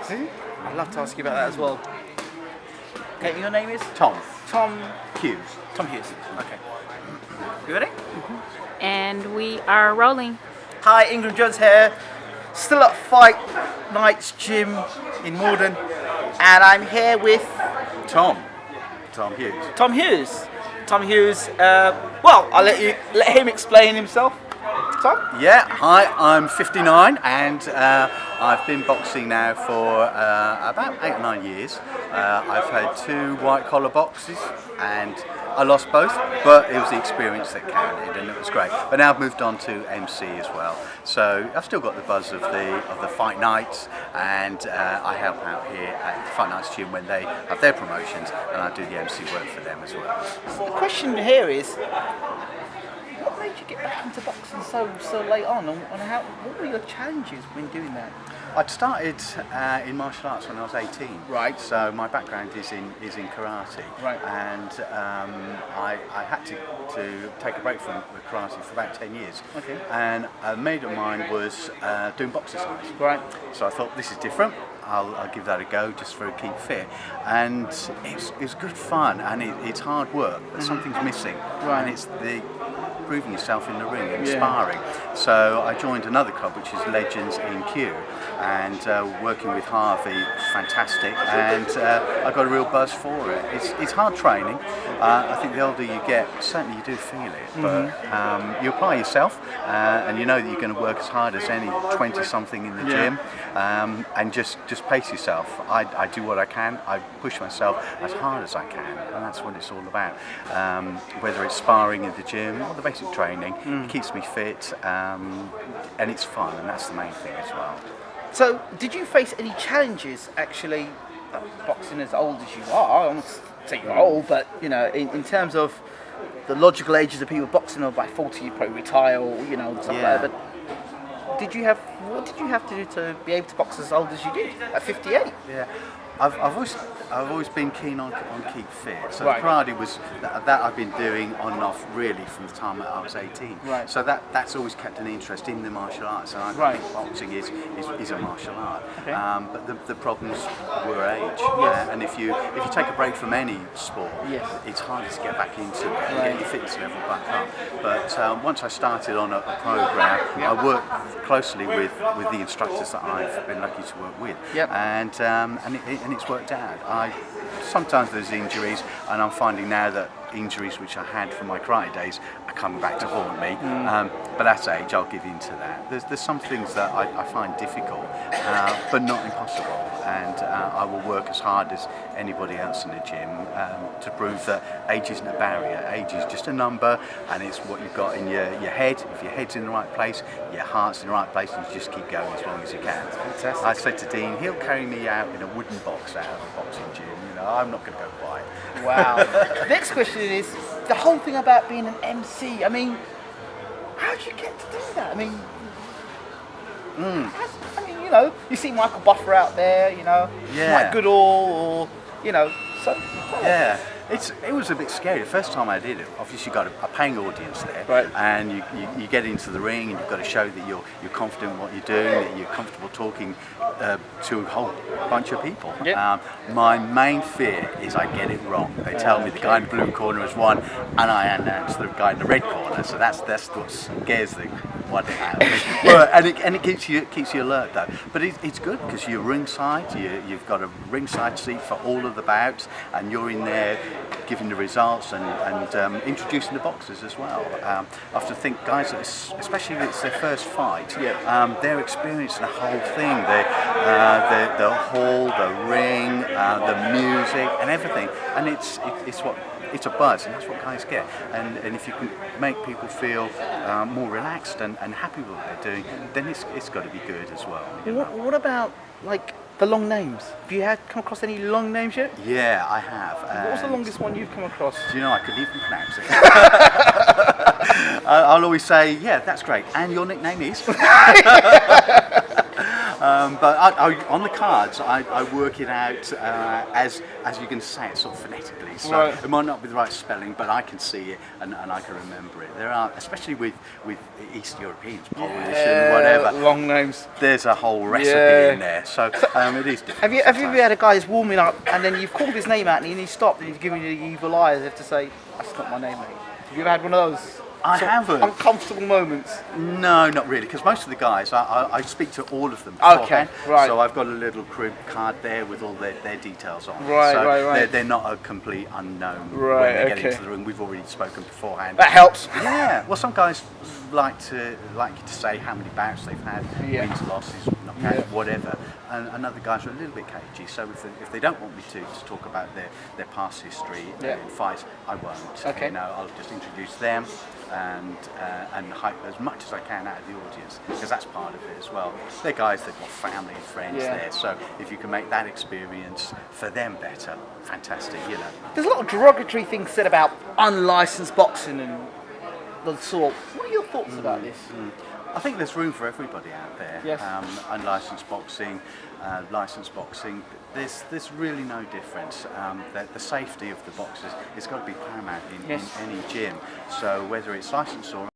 boxing? I'd love to ask you about that as well. Okay, your name is? Tom Tom Hughes. Tom Hughes. Okay. You ready? And we are rolling. Hi, Ingram Jones here. Still at Fight Nights Gym in Morden, and I'm here with Tom Hughes. Tom Hughes. Tom Hughes. Well, I'll let him explain himself. Tom? Yeah, hi, I'm 59 and I've been boxing now for about 8 or 9 years. I've had 2 white collar boxes and I lost both, but it was the experience that counted and it was great. But now I've moved on to MC as well. So I've still got the buzz of the fight nights, and I help out here at the Fight Nights Gym when they have their promotions, and I do the MC work for them as well. So the question here is, what made you get back into boxing so late on, and what were your challenges when doing that? I'd started in martial arts when I was 18. Right. So my background is in karate. Right. And I had to take a break from karate for about 10 years. Okay. And a mate of mine was doing box exercise. Right. So I thought, this is different. I'll give that a go just for a keep fit. And it's good fun, and it's hard work, but something's missing. Right. And it's the proving yourself in the ring and sparring. So I joined another club, which is Legends in Q, and working with Harvey, fantastic, and I got a real buzz for it. It's hard training. I think the older you get, certainly you do feel it, but you apply yourself, and you know that you're going to work as hard as any 20-something in the gym, and just pace yourself. I do what I can. I push myself as hard as I can, and that's what it's all about. Whether it's sparring in the gym or the basic training, it keeps me fit, and it's fun, and that's the main thing as well. So, did you face any challenges actually boxing as old as you are? I don't want to say you're old, but you know, in terms of the logical ages of people boxing, or by 40 you probably retire, or stuff like that. But what did you have to do to be able to box as old as you did at 58? Yeah. I've always been keen on keep fit. So Right. karate was that I've been doing on and off really from the time that I was 18. Right. So that's always kept an interest in the martial arts, and I think boxing is a martial art. Okay. But the problems were age. Yes. And if you take a break from any sport, Yes. it's harder to get back into it and Right. get your fitness level back up. But once I started on a program, I worked closely with the instructors that I've been lucky to work with. Yep. And it's worked out. Sometimes there's injuries, and I'm finding now that injuries which I had from my karate days are coming back to haunt me. But that's age, I'll give in to that. There's some things that I find difficult, but not impossible. And I will work as hard as anybody else in the gym to prove that age isn't a barrier. Age is just a number, and it's what you've got in your head. If your head's in the right place, your heart's in the right place, and you just keep going as long as you can. Fantastic. I said to Dean, he'll carry me out in a wooden box out of a boxing gym. I'm not going to go quiet. Wow. Next question is the whole thing about being an MC. I mean, how did you get to do that? I mean, you see Michael Buffer out there, Mike Goodall, or so. Yeah, it was a bit scary. The first time I did it, obviously you got a paying audience there, Right. and you get into the ring, and you've got to show that you're confident in what you're doing, that you're comfortable talking to a whole bunch of people. Yep. My main fear is I get it wrong. They tell me the guy in the blue corner has won, and I announce the guy in the red corner. So that's what scares the one out of me. And it keeps you alert though. But it's good because you're ringside. You've got a ringside seat for all of the bouts, and you're in there giving the results and introducing the boxers as well. I often think guys, especially if it's their first fight, they're experiencing the whole thing. The hall, the ring, the music, and everything. And it's a buzz, and that's what guys get. And if you can make people feel more relaxed and happy with what they're doing, then it's got to be good as well. What about like the long names? Have you come across any long names yet? Yeah, I have. What was the longest one you've come across? Do you know I couldn't even pronounce it? I'll always say, yeah, that's great. And your nickname is? But on the cards, I work it out as you can say it sort of phonetically. So Right. it might not be the right spelling, but I can see it and I can remember it. There are, especially with East Europeans, Polish and whatever. Long names. There's a whole recipe Yeah. in there, so it is difficult. Have you ever sometimes. had a guy who's warming up and then you've called his name out and he's stopped and he's giving you the evil eye as if to say, that's not my name, mate? Have you ever had one of those? I sort of haven't. uncomfortable moments. No, not really, because most of the guys, I speak to all of them Okay, beforehand. right. So I've got a little crib card there with all their details on. Right, so right. They're not a complete unknown Right, when they get okay. into the room. We've already spoken beforehand. That helps. Yeah, well, some guys like you to say how many bouts they've had, Yeah. wins, losses, knockouts, Yeah. whatever. And other guys are a little bit cagey. So if they don't want me to talk about their past history Yeah. in fights, I won't. Okay. You know, I'll just introduce them and hype as much as I can out of the audience, because that's part of it as well. They're guys, they've got family and friends Yeah. there. So if you can make that experience for them better, fantastic. You know. There's a lot of derogatory things said about unlicensed boxing and the sort. What are your thoughts about this? I think there's room for everybody out there. Yes. Unlicensed boxing, licensed boxing. There's really no difference. The safety of the boxers has got to be paramount in Yes. any gym. So whether it's licensed or